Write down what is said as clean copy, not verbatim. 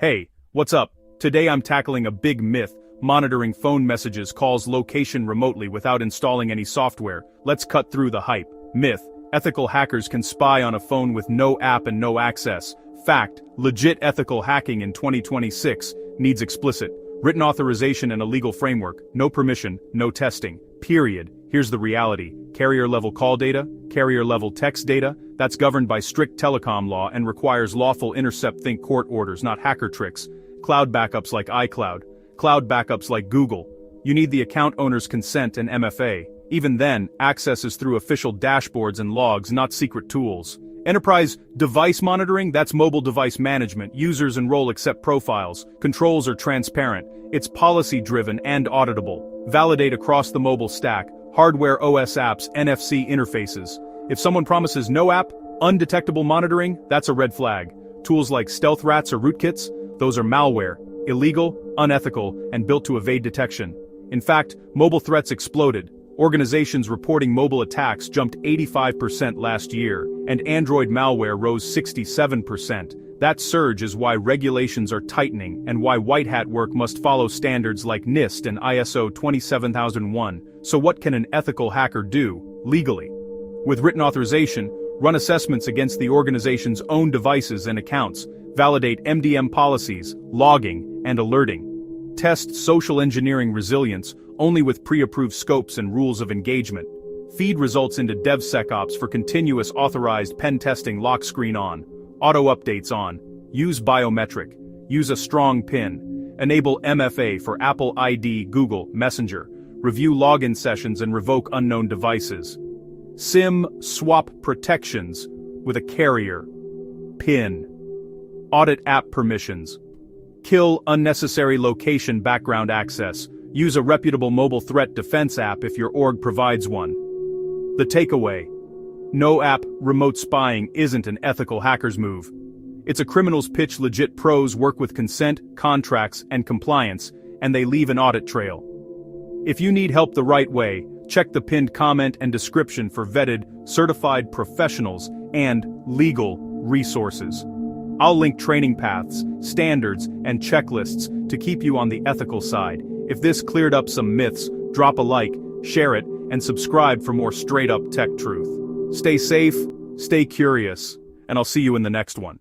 Hey, what's up? Today I'm tackling a big myth, monitoring phone messages calls location remotely without installing any software. Let's cut through the hype. Myth, ethical hackers can spy on a phone with no app and no access. Fact, legit ethical hacking in 2026 needs explicit, written authorization and a legal framework, no permission, no testing, period. Here's the reality. Carrier-level call data, carrier-level text data, that's governed by strict telecom law and requires lawful intercept. Think court orders, not hacker tricks. Cloud backups like iCloud. Cloud backups like Google. You need the account owner's consent and MFA. Even then, access is through official dashboards and logs, not secret tools. Enterprise device monitoring, that's mobile device management. Users enroll accept profiles. Controls are transparent. It's policy-driven and auditable. Validate across the mobile stack. Hardware OS apps, NFC interfaces. If someone promises no app, undetectable monitoring, that's a red flag. Tools like Stealth Rats or Rootkits, those are malware, illegal, unethical, and built to evade detection. In fact, mobile threats exploded. Organizations reporting mobile attacks jumped 85% last year, and Android malware rose 67%. That surge is why regulations are tightening and why white hat work must follow standards like NIST and ISO 27001. So what can an ethical hacker do, legally? With written authorization, run assessments against the organization's own devices and accounts, validate MDM policies, logging, and alerting. Test social engineering resilience only with pre-approved scopes and rules of engagement. Feed results into DevSecOps for continuous authorized pen testing. Lock screen on. Auto updates on. Use biometric. Use a strong PIN. Enable MFA for Apple ID, Google, Messenger. Review login sessions and revoke unknown devices. SIM swap protections with a carrier. PIN. Audit app permissions. Kill unnecessary location background access. Use a reputable mobile threat defense app if your org provides one. The takeaway. No app remote spying isn't an ethical hacker's move. It's a criminal's pitch. Legit pros work with consent, contracts, and compliance, and they leave an audit trail. If you need help the right way, check the pinned comment and description for vetted, certified professionals and legal resources. I'll link training paths, standards, and checklists to keep you on the ethical side. If this cleared up some myths, drop a like, share it, and subscribe for more straight-up tech truth. Stay safe, stay curious, and I'll see you in the next one.